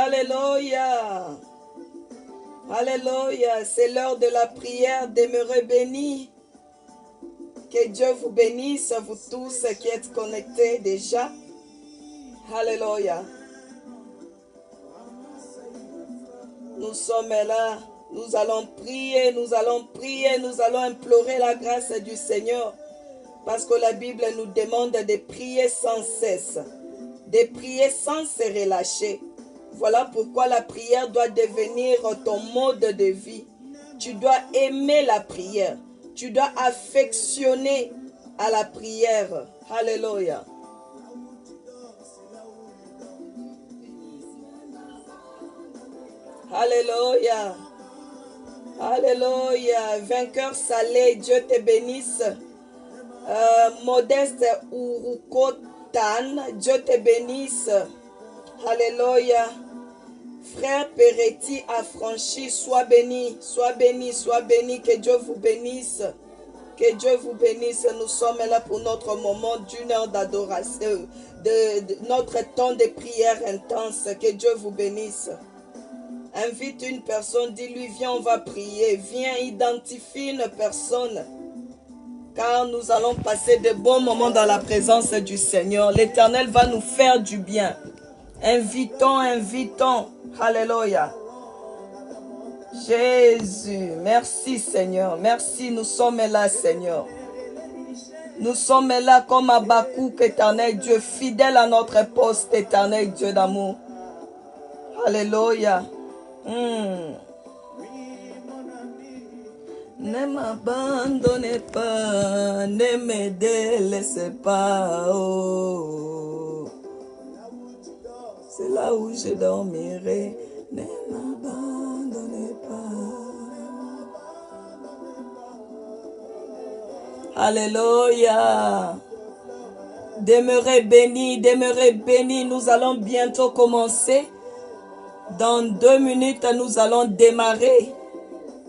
Alléluia. Alléluia. C'est l'heure de la prière. Demeurez bénis. Que Dieu vous bénisse, vous tous qui êtes connectés déjà. Alléluia. Nous sommes là. Nous allons prier, nous allons prier, nous allons implorer la grâce du Seigneur. Parce que la Bible nous demande de prier sans cesse. De prier sans se relâcher. Voilà pourquoi la prière doit devenir ton mode de vie. Tu dois aimer la prière. Tu dois affectionner à la prière. Alléluia. Alléluia. Alléluia. Vainqueur salé, Dieu te bénisse. Modeste Urukotan, Dieu te bénisse. Alléluia. Frère Peretti affranchi, sois béni, sois béni, sois béni. Que Dieu vous bénisse. Que Dieu vous bénisse. Nous sommes là pour notre moment d'une heure d'adoration, de notre temps de prière intense. Que Dieu vous bénisse. Invite une personne, dis-lui, viens, on va prier. Viens, identifie une personne. Car nous allons passer de bons moments dans la présence du Seigneur. L'Éternel va nous faire du bien. Invitons, invitons. Alléluia. Jésus, merci Seigneur. Merci, nous sommes là Seigneur. Nous sommes là comme Habakkuk, éternel Dieu, fidèle à notre poste, éternel Dieu d'amour. Alléluia. Ne m'abandonnez pas, ne me délaissez pas. Oh. C'est là où je dormirai. Ne m'abandonnez pas. Alléluia. Demeurez bénis. Nous allons bientôt commencer. Dans 2 minutes, nous allons démarrer.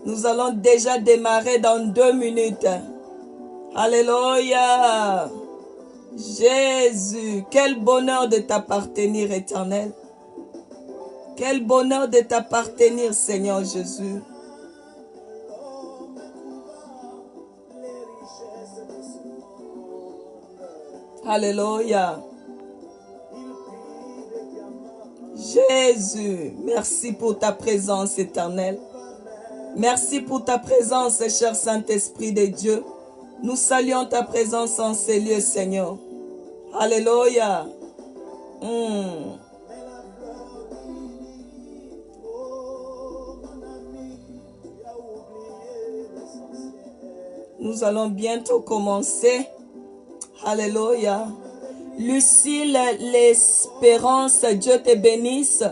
Nous allons déjà démarrer dans 2 minutes. Alléluia. Jésus, quel bonheur de t'appartenir, Éternel. Quel bonheur de t'appartenir, Seigneur Jésus. Alléluia. Jésus, merci pour ta présence, Éternel. Merci pour ta présence, cher Saint-Esprit de Dieu. Nous saluons ta présence en ces lieux, Seigneur. Alléluia. Nous allons bientôt commencer. Alléluia. Lucille, l'espérance, Dieu te bénisse.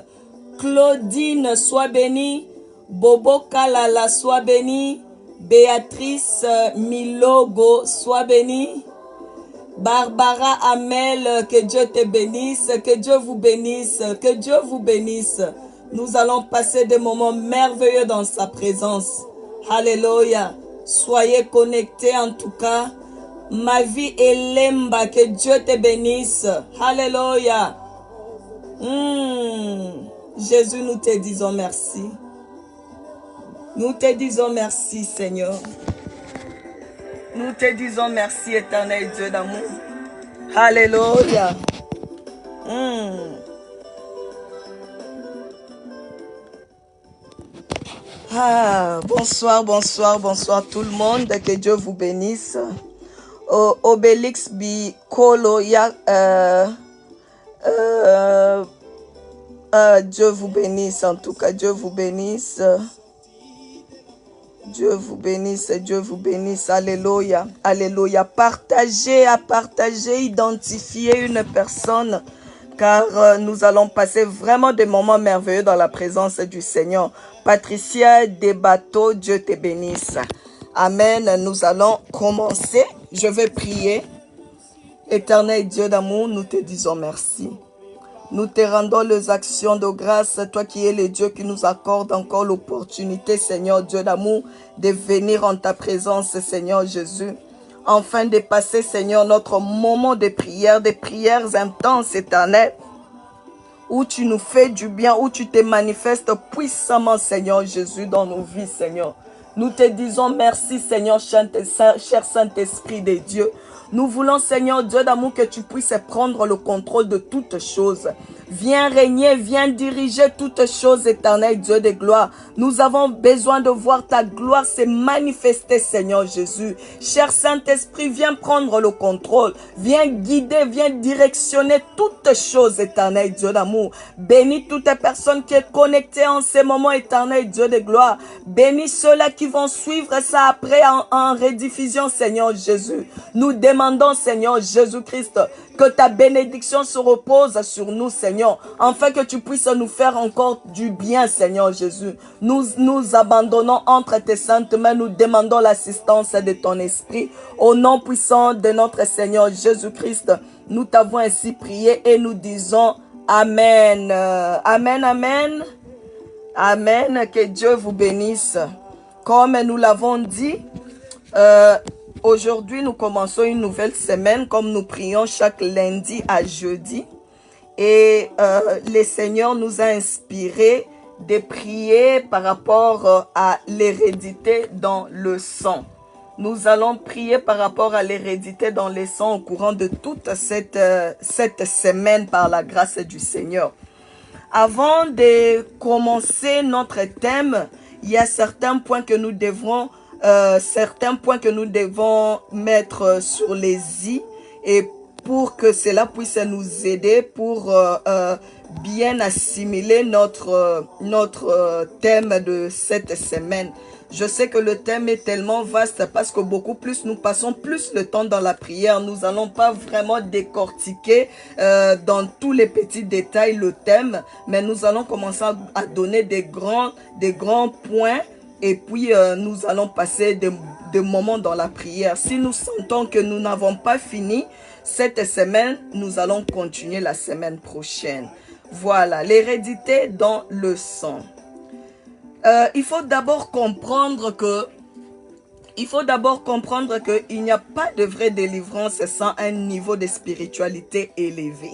Claudine, sois bénie. Bobo Kalala, sois bénie. Béatrice Milogo, sois bénie. Barbara Amel, que Dieu te bénisse, que Dieu vous bénisse, que Dieu vous bénisse. Nous allons passer des moments merveilleux dans sa présence. Alléluia. Soyez connectés en tout cas. Ma vie est Lemba, que Dieu te bénisse. Alléluia. Jésus, nous te disons merci. Nous te disons merci, Seigneur. Nous te disons merci, éternel Dieu d'amour. Alléluia. Bonsoir tout le monde. Que Dieu vous bénisse. Obélix Bikolo, Dieu vous bénisse, en tout cas, Dieu vous bénisse. Dieu vous bénisse, Dieu vous bénisse. Alléluia, alléluia. Partagez, identifiez une personne, car nous allons passer vraiment des moments merveilleux dans la présence du Seigneur. Patricia Debateau, Dieu te bénisse. Amen. Nous allons commencer. Je vais prier. Éternel Dieu d'amour, nous te disons merci. Nous te rendons les actions de grâce, toi qui es le Dieu qui nous accorde encore l'opportunité, Seigneur Dieu d'amour, de venir en ta présence, Seigneur Jésus. Enfin de passer, Seigneur, notre moment de prière, des prières intenses, éternelles. où tu nous fais du bien, où tu te manifestes puissamment, Seigneur Jésus, dans nos vies, Seigneur. Nous te disons merci, Seigneur, cher Saint-Esprit de Dieu. Nous voulons, Seigneur Dieu d'amour, que tu puisses prendre le contrôle de toutes choses. Viens régner, viens diriger toutes choses, éternel Dieu de gloire. Nous avons besoin de voir ta gloire se manifester, Seigneur Jésus. Cher Saint-Esprit, viens prendre le contrôle. Viens guider, viens directionner toutes choses, éternel Dieu d'amour. Bénis toutes les personnes qui sont connectées en ces moments, éternel Dieu de gloire. Bénis ceux-là qui vont suivre ça après en rediffusion, Seigneur Jésus. Nous demandons, Seigneur Jésus-Christ, que ta bénédiction se repose sur nous, Seigneur, afin que tu puisses nous faire encore du bien, Seigneur Jésus. Nous abandonnons entre tes saintes mains, nous demandons l'assistance de ton esprit. Au nom puissant de notre Seigneur Jésus-Christ, nous t'avons ainsi prié et nous disons Amen. Amen, amen. Amen. Que Dieu vous bénisse. Comme nous l'avons dit, aujourd'hui, nous commençons une nouvelle semaine comme nous prions chaque lundi à jeudi. Et le Seigneur nous a inspiré de prier par rapport à l'hérédité dans le sang. Nous allons prier par rapport à l'hérédité dans le sang au courant de toute cette semaine par la grâce du Seigneur. Avant de commencer notre thème, il y a certains points que nous devrons mettre sur les i et pour que cela puisse nous aider pour bien assimiler notre thème de cette semaine. Je sais que le thème est tellement vaste parce que nous passons plus le temps dans la prière. Nous n'allons pas vraiment décortiquer dans tous les petits détails le thème, mais nous allons commencer à donner des grands points. Et puis, nous allons passer des moments dans la prière. Si nous sentons que nous n'avons pas fini cette semaine, nous allons continuer la semaine prochaine. Voilà, l'hérédité dans le sang. Il faut d'abord comprendre qu'il n'y a pas de vraie délivrance sans un niveau de spiritualité élevé.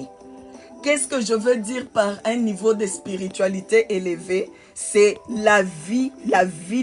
Qu'est-ce que je veux dire par un niveau de spiritualité élevé? C'est la vie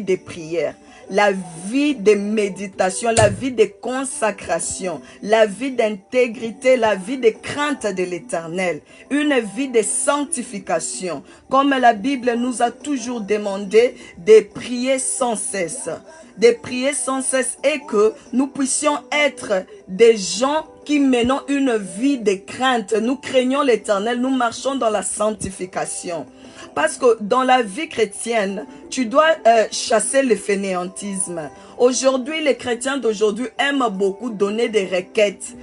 des prières, la vie de méditation, la vie de consacration, la vie d'intégrité, la vie de crainte de l'Éternel, une vie de sanctification. Comme la Bible nous a toujours demandé de prier sans cesse. De prier sans cesse et que nous puissions être des gens qui menons une vie de crainte. Nous craignons l'Éternel, nous marchons dans la sanctification. Parce que dans la vie chrétienne, tu dois chasser le fainéantisme. Aujourd'hui, les chrétiens d'aujourd'hui aiment beaucoup donner des requêtes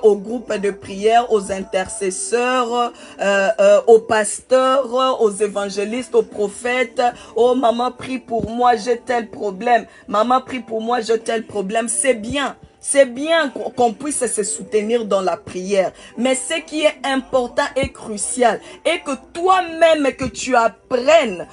aux groupes de prière, aux intercesseurs, aux pasteurs, aux évangélistes, aux prophètes. Oh, maman, prie pour moi, j'ai tel problème. Maman, prie pour moi, j'ai tel problème. C'est bien. C'est bien qu'on puisse se soutenir dans la prière. Mais ce qui est important et crucial est que toi-même, que tu apprennes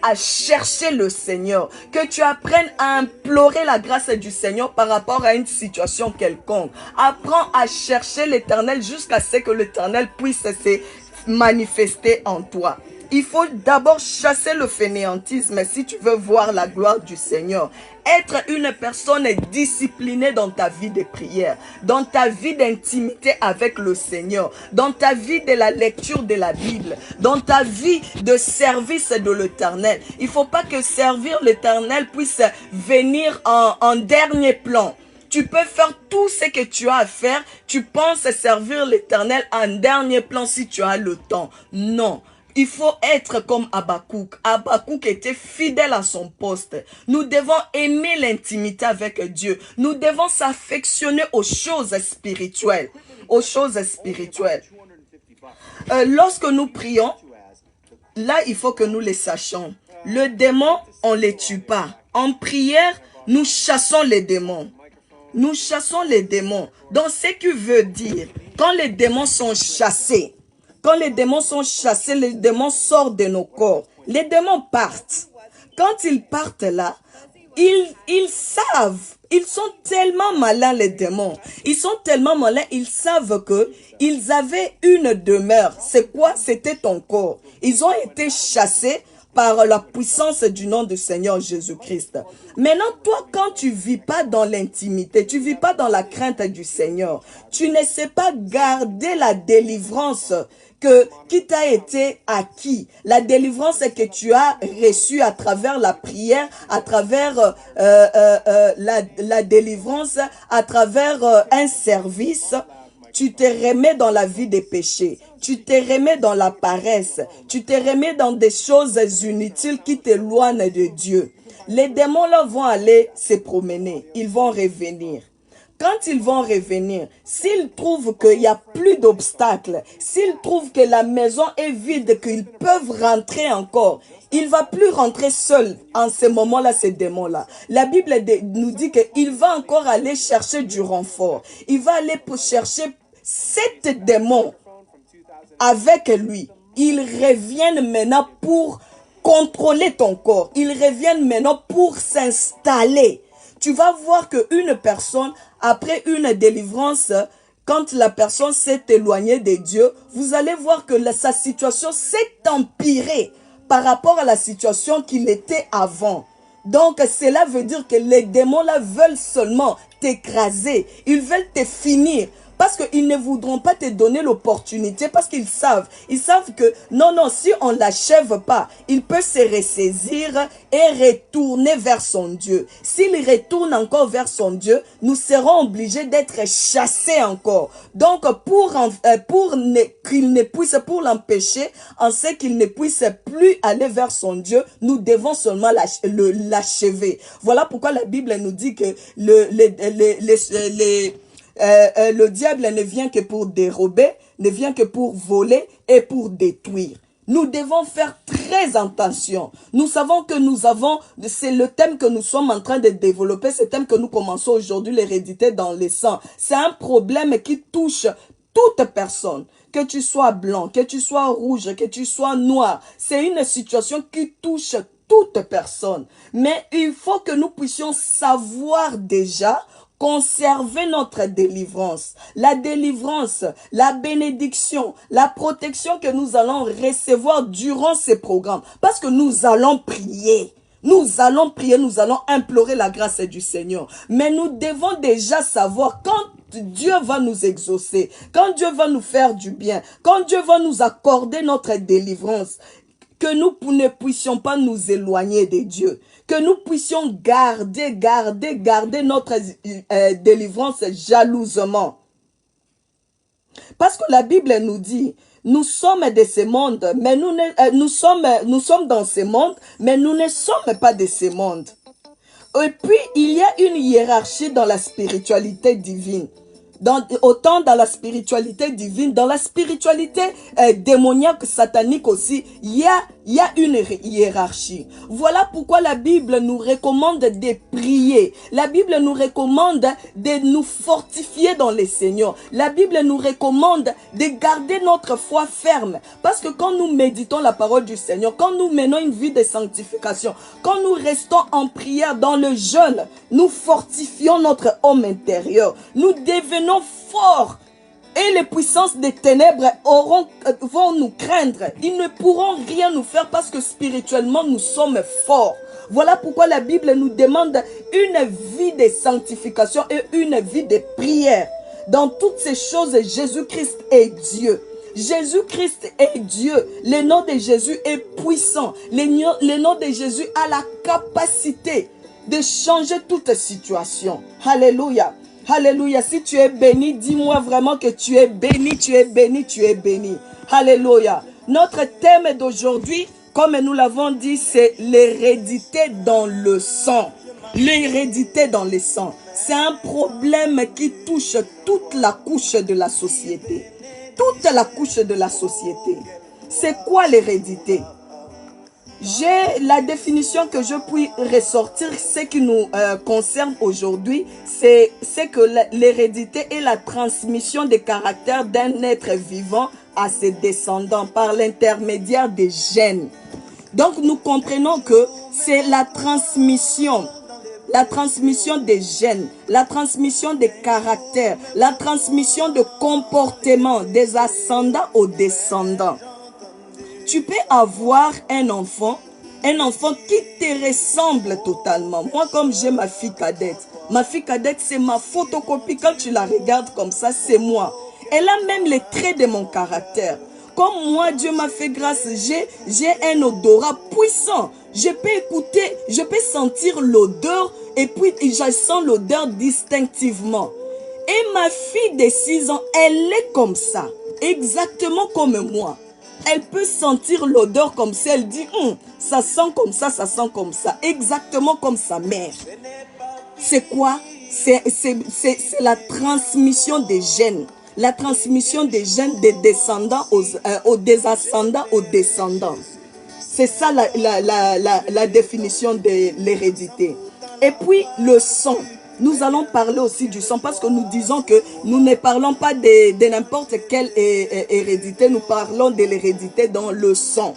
à chercher le Seigneur. Que tu apprennes à implorer la grâce du Seigneur par rapport à une situation quelconque. Apprends à chercher l'Éternel jusqu'à ce que l'Éternel puisse se manifester en toi. Il faut d'abord chasser le fainéantisme si tu veux voir la gloire du Seigneur. Être une personne disciplinée dans ta vie de prière, dans ta vie d'intimité avec le Seigneur, dans ta vie de la lecture de la Bible, dans ta vie de service de l'Éternel. Il ne faut pas que servir l'Éternel puisse venir en dernier plan. Tu peux faire tout ce que tu as à faire. Tu penses servir l'Éternel en dernier plan si tu as le temps. Non. Il faut être comme Habakkuk. Habakkuk était fidèle à son poste. Nous devons aimer l'intimité avec Dieu. Nous devons s'affectionner aux choses spirituelles. Aux choses spirituelles. Lorsque nous prions, là, il faut que nous les sachions. Le démon, on ne les tue pas. En prière, nous chassons les démons. Nous chassons les démons. Donc, ce qui veut dire, quand les démons sont chassés, les démons sortent de nos corps. Les démons partent. Quand ils partent là, ils savent, ils sont tellement malins les démons. Ils sont tellement malins, ils savent que ils avaient une demeure. C'est quoi? C'était ton corps. Ils ont été chassés par la puissance du nom du Seigneur Jésus-Christ. Maintenant, toi, quand tu vis pas dans l'intimité, tu vis pas dans la crainte du Seigneur, tu ne sais pas garder la délivrance qui t'a été acquis, la délivrance que tu as reçue à travers la prière, à travers la délivrance, à travers un service. Tu te remets dans la vie des péchés, tu te remets dans la paresse, tu te remets dans des choses inutiles qui t'éloignent de Dieu. Les démons là vont aller se promener, ils vont revenir. Quand ils vont revenir, s'ils trouvent qu'il n'y a plus d'obstacles, s'ils trouvent que la maison est vide, qu'ils peuvent rentrer encore, il ne va plus rentrer seul en ce moment-là, ces démons-là. La Bible nous dit qu'il va encore aller chercher du renfort. Il va aller pour chercher 7 démons avec lui. Ils reviennent maintenant pour contrôler ton corps. Ils reviennent maintenant pour s'installer. Tu vas voir qu'une personne, après une délivrance, quand la personne s'est éloignée de Dieu, vous allez voir que sa situation s'est empirée par rapport à la situation qu'il était avant. Donc, cela veut dire que les démons là veulent seulement t'écraser. Ils veulent te finir. Parce qu'ils ne voudront pas te donner l'opportunité, parce qu'ils savent que non, si on ne l'achève pas, il peut se ressaisir et retourner vers son Dieu. S'il retourne encore vers son Dieu, nous serons obligés d'être chassés encore. Donc, pour qu'il ne puisse, pour l'empêcher, en ce qu'il ne puisse plus aller vers son Dieu, nous devons seulement l'achever. Voilà pourquoi la Bible nous dit que le diable ne vient que pour dérober, ne vient que pour voler et pour détruire. Nous devons faire très attention. Nous savons que c'est le thème que nous sommes en train de développer, ce thème que nous commençons aujourd'hui, l'hérédité dans le sang. C'est un problème qui touche toute personne. Que tu sois blanc, que tu sois rouge, que tu sois noir. C'est une situation qui touche toute personne. Mais il faut que nous puissions savoir déjà conserver notre délivrance. La délivrance, la bénédiction, la protection que nous allons recevoir durant ces programmes. Parce que nous allons prier. Nous allons prier, nous allons implorer la grâce du Seigneur. Mais nous devons déjà savoir quand Dieu va nous exaucer, quand Dieu va nous faire du bien, quand Dieu va nous accorder notre délivrance, que nous ne puissions pas nous éloigner de Dieu, que nous puissions garder notre délivrance jalousement. Parce que la Bible nous dit, nous sommes de ce monde, mais nous sommes dans ce monde, mais nous ne sommes pas de ce monde. Et puis, il y a une hiérarchie dans la spiritualité divine. Autant dans la spiritualité divine, dans la spiritualité démoniaque, satanique aussi, il y a une hiérarchie. Voilà pourquoi la Bible nous recommande de prier. La Bible nous recommande de nous fortifier dans le Seigneur. La Bible nous recommande de garder notre foi ferme. Parce que quand nous méditons la parole du Seigneur, quand nous menons une vie de sanctification, quand nous restons en prière dans le jeûne, nous fortifions notre homme intérieur. Nous devenons forts. Et les puissances des ténèbres vont nous craindre. Ils ne pourront rien nous faire parce que spirituellement nous sommes forts. Voilà pourquoi la Bible nous demande une vie de sanctification et une vie de prière. Dans toutes ces choses, Jésus-Christ est Dieu. Jésus-Christ est Dieu. Le nom de Jésus est puissant. Le nom de Jésus a la capacité de changer toute situation. Alléluia. Alléluia. Si tu es béni, dis-moi vraiment que tu es béni, tu es béni, tu es béni. Alléluia. Notre thème d'aujourd'hui, comme nous l'avons dit, c'est l'hérédité dans le sang. L'hérédité dans le sang. C'est un problème qui touche toute la couche de la société. Toute la couche de la société. C'est quoi l'hérédité? J'ai la définition que je puis ressortir, ce qui nous concerne aujourd'hui, c'est que l'hérédité est la transmission des caractères d'un être vivant à ses descendants par l'intermédiaire des gènes. Donc nous comprenons que c'est la transmission la transmission des gènes, la transmission des caractères, la transmission de comportements des ascendants aux descendants. Tu peux avoir un enfant qui te ressemble totalement. Moi, comme j'ai ma fille cadette, c'est ma photocopie. Quand tu la regardes comme ça, c'est moi. Elle a même les traits de mon caractère. Comme moi, Dieu m'a fait grâce, j'ai un odorat puissant. Je peux écouter, je peux sentir l'odeur et puis je sens l'odeur distinctivement. Et ma fille de 6 ans, elle est comme ça, exactement comme moi. Elle peut sentir l'odeur comme ça, elle dit, ça sent comme ça, exactement comme sa mère. C'est quoi? C'est la transmission des gènes. La transmission des gènes des descendants des ascendants aux descendants. C'est ça la définition de l'hérédité. Et puis le sang. Nous allons parler aussi du sang parce que nous disons que nous ne parlons pas de n'importe quelle hérédité. Nous parlons de l'hérédité dans le sang.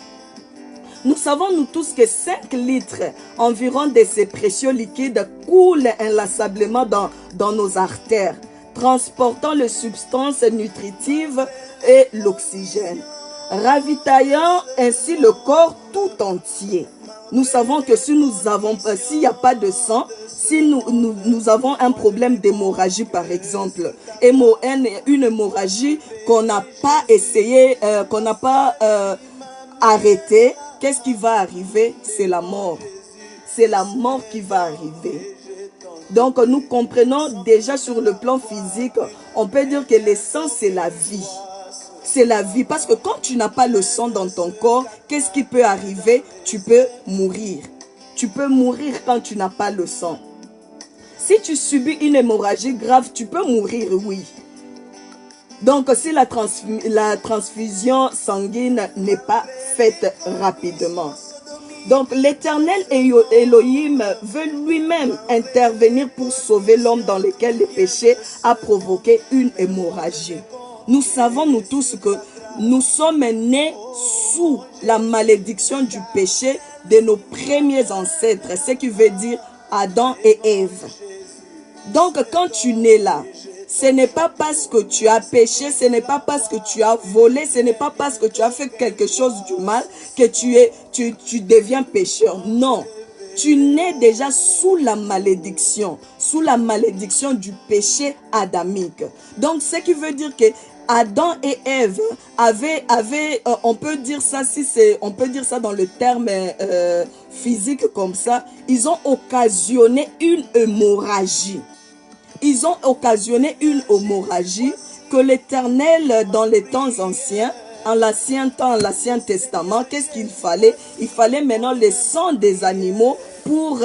Nous savons nous tous que 5 litres environ de ces précieux liquides coulent inlassablement dans nos artères, transportant les substances nutritives et l'oxygène, ravitaillant ainsi le corps tout entier. Nous savons que si s'il n'y a pas de sang, si nous avons un problème d'hémorragie par exemple, une hémorragie qu'on n'a pas essayé, qu'on n'a pas arrêté, qu'est-ce qui va arriver? C'est la mort. C'est la mort qui va arriver. Donc nous comprenons déjà sur le plan physique, on peut dire que le sang c'est la vie. C'est la vie parce que quand tu n'as pas le sang dans ton corps, qu'est-ce qui peut arriver? Tu peux mourir. Tu peux mourir quand tu n'as pas le sang. Si tu subis une hémorragie grave, tu peux mourir, oui. Donc si la transfusion sanguine n'est pas faite rapidement. Donc l'Éternel Elohim veut lui-même intervenir pour sauver l'homme dans lequel le péché a provoqué une hémorragie. Nous savons nous tous que nous sommes nés sous la malédiction du péché de nos premiers ancêtres, ce qui veut dire Adam et Ève. Donc quand tu nais là, ce n'est pas parce que tu as péché, ce n'est pas parce que tu as volé, ce n'est pas parce que tu as fait quelque chose du mal que tu deviens pécheur. Non, tu nais déjà sous la malédiction du péché adamique. Donc ce qui veut dire que Adam et Ève avaient on peut dire ça on peut dire ça dans le terme physique comme ça, ils ont occasionné une hémorragie. Ils ont occasionné une hémorragie que l'Éternel, dans les temps anciens, en l'ancien temps, l'Ancien Testament, qu'est-ce qu'il fallait? Il fallait maintenant le sang des animaux pour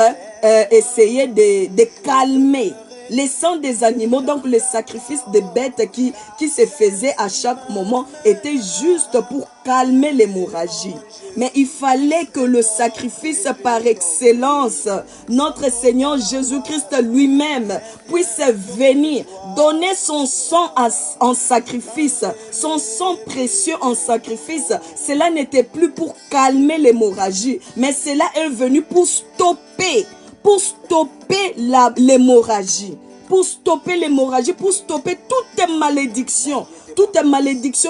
essayer de calmer. Les sangs des animaux, donc le sacrifice des bêtes qui se faisait à chaque moment était juste pour calmer l'hémorragie. Mais il fallait que le sacrifice par excellence, notre Seigneur Jésus-Christ lui-même, puisse venir donner son sang en sacrifice, son sang précieux en sacrifice. Cela n'était plus pour calmer l'hémorragie, mais cela est venu pour stopper l'hémorragie, pour stopper toutes les malédictions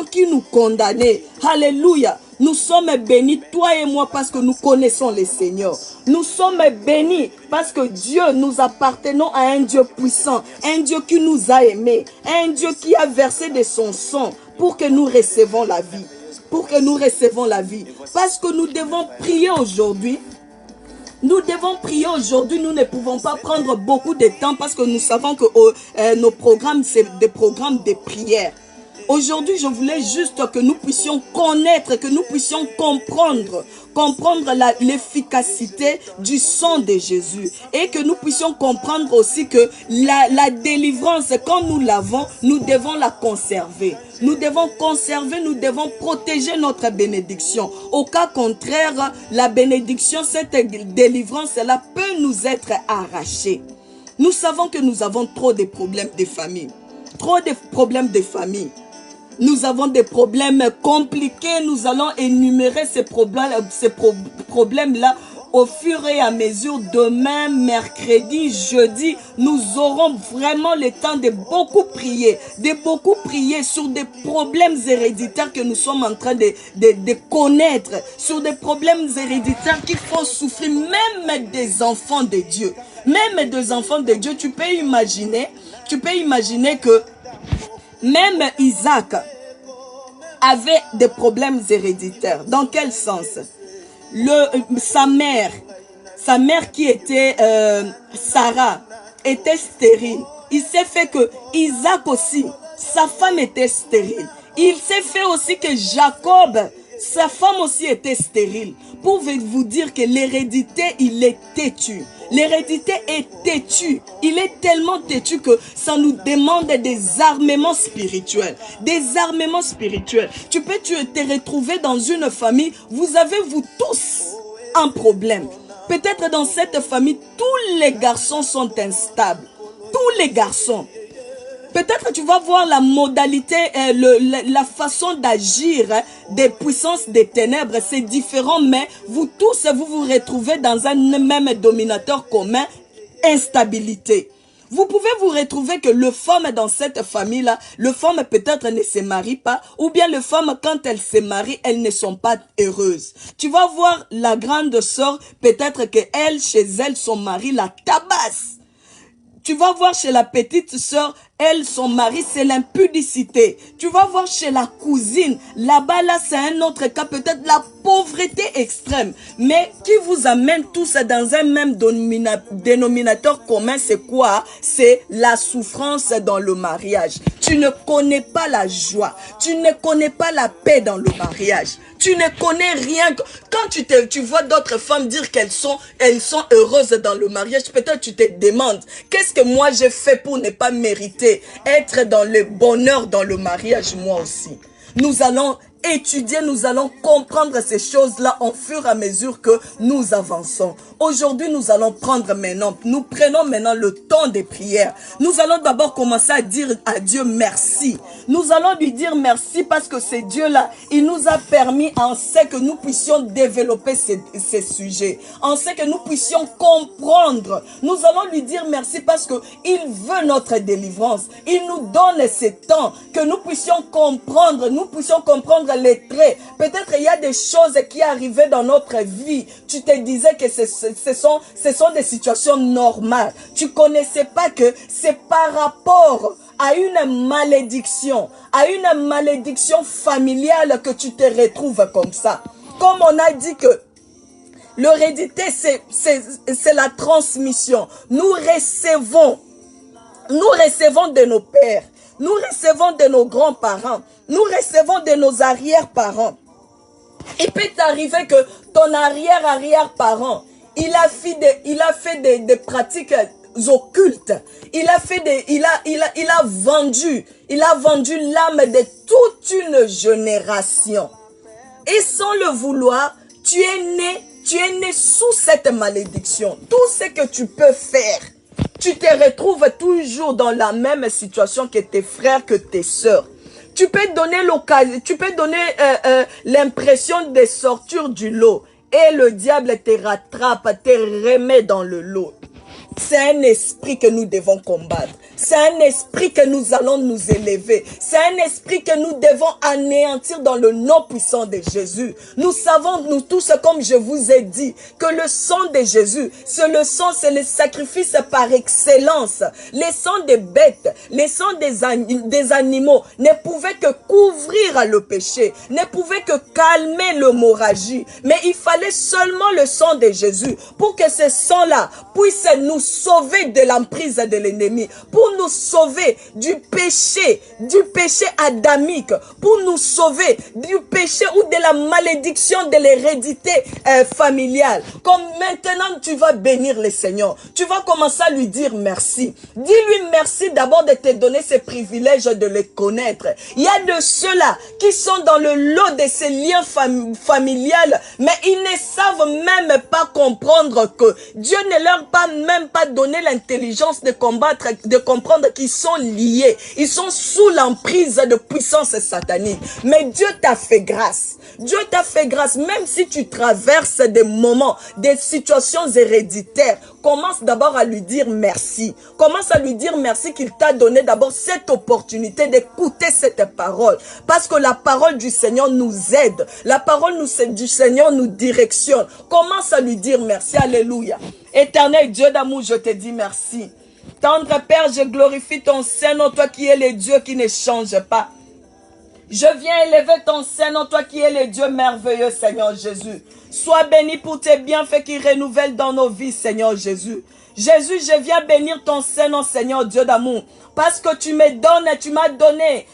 qui nous condamnaient. Alléluia. Nous sommes bénis, toi et moi, parce que nous connaissons le Seigneur. Nous sommes bénis parce que Dieu, nous appartenons à un Dieu puissant, un Dieu qui nous a aimés, un Dieu qui a versé de son sang pour que nous recevons la vie. Parce que nous devons prier aujourd'hui. Nous ne pouvons pas prendre beaucoup de temps parce que nous savons que nos programmes, c'est des programmes de prière. Aujourd'hui, je voulais juste que nous puissions connaître, que nous puissions comprendre l'efficacité du sang de Jésus. Et que nous puissions comprendre aussi que la délivrance, quand nous l'avons, nous devons la conserver. Nous devons protéger notre bénédiction. Au cas contraire, la bénédiction, cette délivrance-là peut nous être arrachée. Nous savons que nous avons trop de problèmes de famille. Nous avons des problèmes compliqués. Nous allons énumérer ces problèmes-là au fur et à mesure, demain, mercredi, jeudi, nous aurons vraiment le temps de beaucoup prier sur des problèmes héréditaires que nous sommes en train de connaître, sur des problèmes héréditaires qui font souffrir même des enfants de Dieu. Même des enfants de Dieu, tu peux imaginer que même Isaac avait des problèmes héréditaires. Dans quel sens? Sa mère qui était Sarah, était stérile. Il s'est fait que Isaac aussi, sa femme était stérile. Il s'est fait aussi que Jacob, sa femme aussi était stérile. Pour vous dire que l'hérédité, il est têtu. L'hérédité est têtue. Il est tellement têtu que ça nous demande des armements spirituels. Des armements spirituels. Tu peux te retrouver dans une famille, vous avez vous tous un problème. Peut-être dans cette famille, tous les garçons sont instables. Tous les garçons. Peut-être tu vas voir la modalité, la façon d'agir des puissances des ténèbres, c'est différent, mais vous tous, vous vous retrouvez dans un même dominateur commun, instabilité. Vous pouvez vous retrouver que le femme dans cette famille-là, le femme peut-être ne se marie pas, ou bien le femme quand elles se marient, elles ne sont pas heureuses. Tu vas voir la grande sœur, peut-être que elle, chez elle, son mari la tabasse. Tu vas voir chez la petite sœur, elle, son mari, c'est l'impudicité. Tu vas voir chez la cousine, là-bas, là, c'est un autre cas, peut-être la pauvreté extrême. Mais qui vous amène tous dans un même dénominateur commun, c'est quoi? C'est la souffrance dans le mariage. Tu ne connais pas la joie. Tu ne connais pas la paix dans le mariage. Tu ne connais rien. Quand tu vois d'autres femmes dire qu'elles sont heureuses dans le mariage, peut-être tu te demandes, qu'est-ce que moi j'ai fait pour ne pas mériter être dans le bonheur dans le mariage moi aussi? Nous allons étudier, nous allons comprendre ces choses-là au fur et à mesure que nous avançons. Aujourd'hui, nous allons prendre maintenant, nous prenons maintenant le temps des prières. Nous allons d'abord commencer à dire à Dieu merci. Nous allons lui dire merci parce que c'est Dieu-là, il nous a permis, on sait que nous puissions développer ces sujets. On sait que nous puissions comprendre. Nous allons lui dire merci parce que il veut notre délivrance. Il nous donne ce temps que nous puissions comprendre les traits. Peut-être il y a des choses qui arrivaient dans notre vie. Tu te disais que ce sont des situations normales. Tu connaissais pas que c'est par rapport à une malédiction familiale que tu te retrouves comme ça. Comme on a dit que l'hérédité, c'est la transmission. Nous recevons de nos pères. Nous recevons de nos grands-parents. Nous recevons de nos arrière-parents. Il peut t'arriver que ton arrière-arrière-parent, il a fait des pratiques occultes. Il a vendu l'âme de toute une génération. Et sans le vouloir, tu es né sous cette malédiction. Tout ce que tu peux faire, tu te retrouves toujours dans la même situation que tes frères, que tes sœurs. Tu peux donner l'impression de sortir du lot et le diable te rattrape, te remet dans le lot. C'est un esprit que nous devons combattre. C'est un esprit que nous allons nous élever. C'est un esprit que nous devons anéantir dans le nom puissant de Jésus. Nous savons, nous tous, comme je vous ai dit, que le sang de Jésus, c'est le sacrifice par excellence. Les sangs des bêtes, les sangs des animaux ne pouvaient que couvrir le péché, ne pouvaient que calmer l'hémorragie. Mais il fallait seulement le sang de Jésus pour que ce sang-là puisse nous sauver de l'emprise de l'ennemi, pour nous sauver du péché adamique, pour nous sauver du péché ou de la malédiction de l'hérédité familiale. Comme maintenant tu vas bénir le Seigneur, tu vas commencer à lui dire merci. Dis-lui merci d'abord de te donner ce privilège de le connaître. Il y a de ceux-là qui sont dans le lot de ces liens familiales, mais ils ne savent même pas comprendre que Dieu ne leur a même pas donné l'intelligence de combattre comprendre qu'ils sont liés. Ils sont sous l'emprise de puissance satanique. Mais Dieu t'a fait grâce. Dieu t'a fait grâce. Même si tu traverses des moments, des situations héréditaires, commence d'abord à lui dire merci. Commence à lui dire merci qu'il t'a donné d'abord cette opportunité d'écouter cette parole. Parce que la parole du Seigneur nous aide. La parole du Seigneur nous directionne. Commence à lui dire merci. Alléluia. Éternel Dieu d'amour, je te dis merci. Tendre Père, je glorifie ton Saint-Nom, toi qui es le Dieu qui ne change pas. Je viens élever ton Saint-Nom, toi qui es le Dieu merveilleux, Seigneur Jésus. Sois béni pour tes bienfaits qui renouvellent dans nos vies, Seigneur Jésus. Jésus, je viens bénir ton Saint-Nom, Seigneur Dieu d'amour. Parce que tu me donnes, tu m'as donné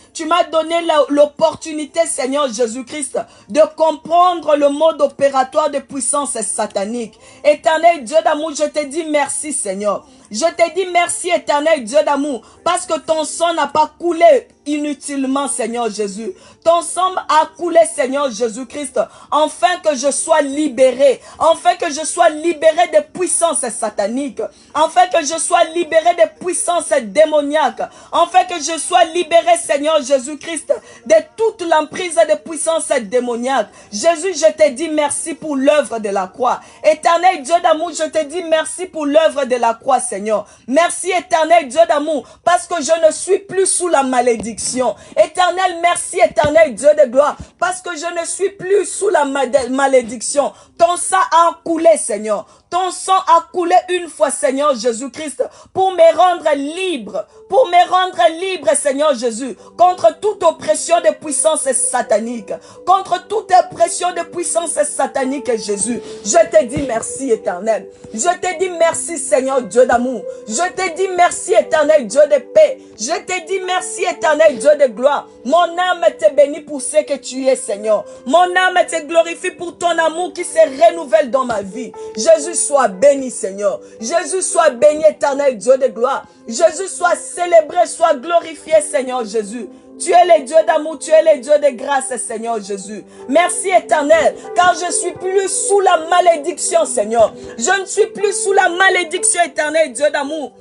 l'opportunité, Seigneur Jésus-Christ, de comprendre le mode opératoire de puissance satanique. Éternel Dieu d'amour, je te dis merci, Seigneur. Je te dis merci, éternel Dieu d'amour, parce que ton sang n'a pas coulé inutilement, Seigneur Jésus. Ton sang a coulé, Seigneur Jésus-Christ, afin que je sois libéré, afin que je sois libéré des puissances sataniques, afin que je sois libéré des puissances démoniaques, afin que je sois libéré, Seigneur Jésus-Christ, de toute l'emprise des puissances démoniaques. Jésus, je te dis merci pour l'œuvre de la croix. Éternel Dieu d'amour, je te dis merci pour l'œuvre de la croix, Seigneur. Merci, éternel Dieu d'amour, parce que je ne suis plus sous la malédiction. Éternel, merci, éternel Dieu de gloire, parce que je ne suis plus sous la malédiction. Ton sang a coulé, Seigneur. Ton sang a coulé une fois, Seigneur Jésus-Christ, pour me rendre libre. Pour me rendre libre, Seigneur Jésus, contre toute oppression de puissance satanique. Contre toute oppression de puissance satanique, Jésus. Je te dis merci, éternel. Je te dis merci, Seigneur Dieu d'amour. Je te dis merci, éternel Dieu de paix. Je te dis merci, éternel Dieu de gloire. Mon âme te bénit pour ce que tu es, Seigneur. Mon âme te glorifie pour ton amour qui se renouvelle dans ma vie. Jésus, sois béni, Seigneur. Jésus, sois béni, éternel Dieu de gloire. Jésus, sois célébré, sois glorifié, Seigneur Jésus. Tu es le Dieu d'amour, tu es le Dieu de grâce, Seigneur Jésus. Merci, éternel, car je suis plus sous la malédiction, Seigneur. Je ne suis plus sous la malédiction, éternel Dieu d'amour.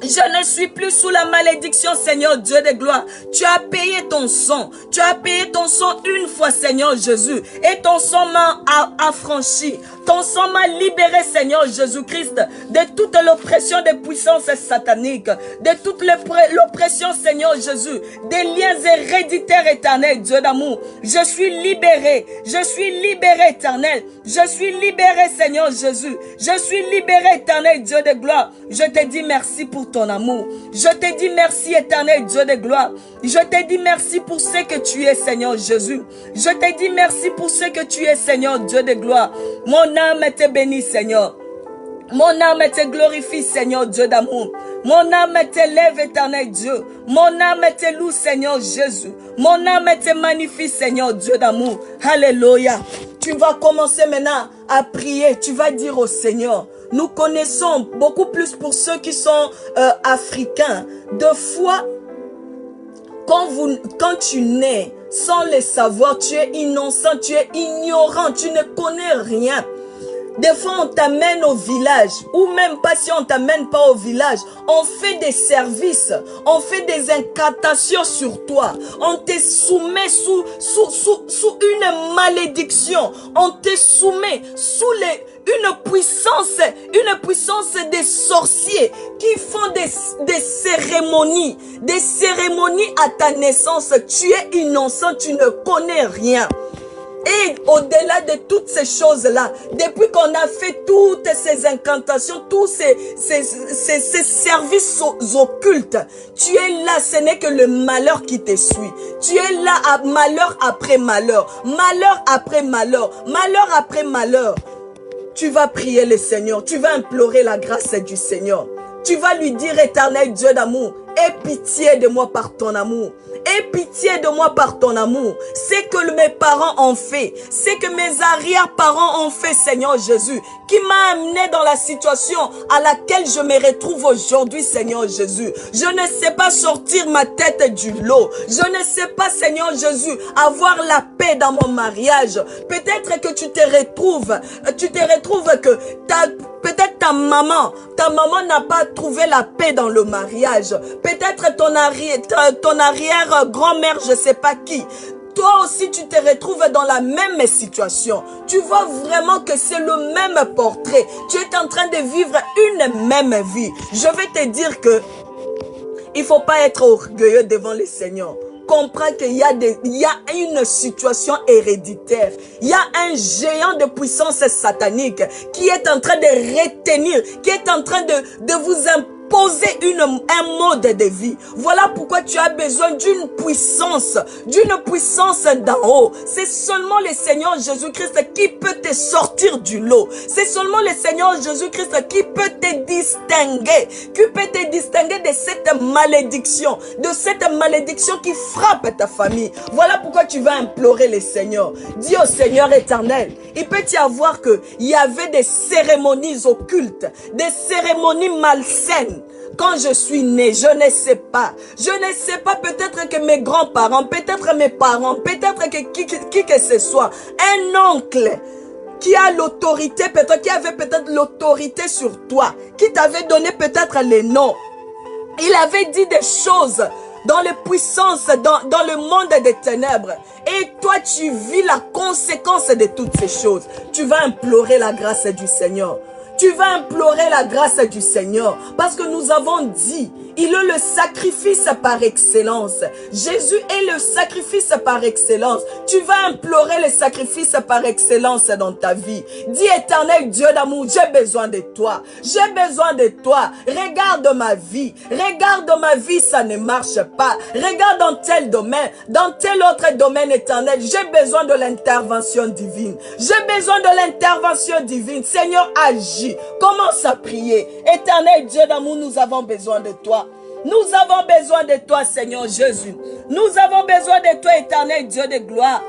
Je ne suis plus sous la malédiction, Seigneur Dieu de gloire. Tu as payé ton sang. Tu as payé ton sang une fois, Seigneur Jésus. Et ton sang m'a affranchi. Ton sang m'a libéré, Seigneur Jésus-Christ, de toute l'oppression des puissances sataniques, de toute l'oppression, Seigneur Jésus, des liens héréditaires, éternel Dieu d'amour. Je suis libéré. Je suis libéré, éternel. Je suis libéré, Seigneur Jésus. Je suis libéré, éternel Dieu de gloire. Je te dis merci pour ton amour. Je te dis merci, éternel Dieu de gloire. Je te dis merci pour ce que tu es, Seigneur Jésus. Je te dis merci pour ce que tu es, Seigneur Dieu de gloire. Mon âme te bénit, Seigneur. Mon âme te glorifie, Seigneur Dieu d'amour. Mon âme t'élève, éternel Dieu. Mon âme te loue, Seigneur Jésus. Mon âme te magnifie, Seigneur Dieu d'amour. Alléluia. Tu vas commencer maintenant à prier. Tu vas dire au Seigneur, nous connaissons beaucoup plus pour ceux qui sont africains. Deux fois, quand tu nais sans le savoir, tu es innocent, tu es ignorant, tu ne connais rien. Des fois, on t'amène au village, ou même pas si on t'amène pas au village, on fait des services, on fait des incantations sur toi, on te soumet sous une malédiction, on te soumet sous une puissance des sorciers qui font des cérémonies à ta naissance. Tu es innocent, tu ne connais rien. Et au-delà de toutes ces choses-là, depuis qu'on a fait toutes ces incantations, tous ces services occultes, tu es là, ce n'est que le malheur qui te suit. Tu es là à malheur après malheur, malheur après malheur, malheur après malheur. Tu vas prier le Seigneur, tu vas implorer la grâce du Seigneur. Tu vas lui dire, éternel Dieu d'amour, aie pitié de moi par ton amour. Aie pitié de moi par ton amour. C'est que mes parents ont fait. C'est que mes arrière-parents ont fait, Seigneur Jésus, qui m'a amené dans la situation à laquelle je me retrouve aujourd'hui, Seigneur Jésus. Je ne sais pas sortir ma tête du lot. Je ne sais pas, Seigneur Jésus, avoir la paix dans mon mariage. Peut-être que tu te retrouves que peut-être ta maman n'a pas trouvé la paix dans le mariage. Peut-être ton arrière-grand-mère, je ne sais pas qui. Toi aussi, tu te retrouves dans la même situation. Tu vois vraiment que c'est le même portrait. Tu es en train de vivre une même vie. Je vais te dire que il ne faut pas être orgueilleux devant le Seigneur. Comprends qu'il y a une situation héréditaire. Il y a un géant de puissance satanique qui est en train de retenir, qui est en train de vous imposer un mode de vie. Voilà pourquoi tu as besoin d'une puissance d'en haut. C'est seulement le Seigneur Jésus-Christ qui peut te sortir du lot. C'est seulement le Seigneur Jésus-Christ qui peut te distinguer, de cette malédiction, qui frappe ta famille. Voilà pourquoi tu vas implorer le Seigneur. Dis au Seigneur éternel, il peut y avoir qu'il y avait des cérémonies occultes, des cérémonies malsaines. Quand je suis né, je ne sais pas. Je ne sais pas, peut-être que mes grands-parents, peut-être mes parents, peut-être que qui que ce soit, un oncle qui a l'autorité, peut-être qui avait peut-être l'autorité sur toi, qui t'avait donné peut-être les noms. Il avait dit des choses dans les puissances, dans le monde des ténèbres. Et toi, tu vis la conséquence de toutes ces choses. Tu vas implorer la grâce du Seigneur. Tu vas implorer la grâce du Seigneur. Parce que nous avons dit, il est le sacrifice par excellence. Jésus est le sacrifice par excellence. Tu vas implorer le sacrifice par excellence dans ta vie. Dis éternel Dieu d'amour, j'ai besoin de toi. J'ai besoin de toi. Regarde ma vie. Regarde ma vie, ça ne marche pas. Regarde dans tel domaine, dans tel autre domaine éternel. J'ai besoin de l'intervention divine. J'ai besoin de l'intervention divine. Seigneur, agis. Commence à prier. Éternel Dieu d'amour, nous avons besoin de toi. Nous avons besoin de toi, Seigneur Jésus. Nous avons besoin de toi, éternel Dieu de gloire.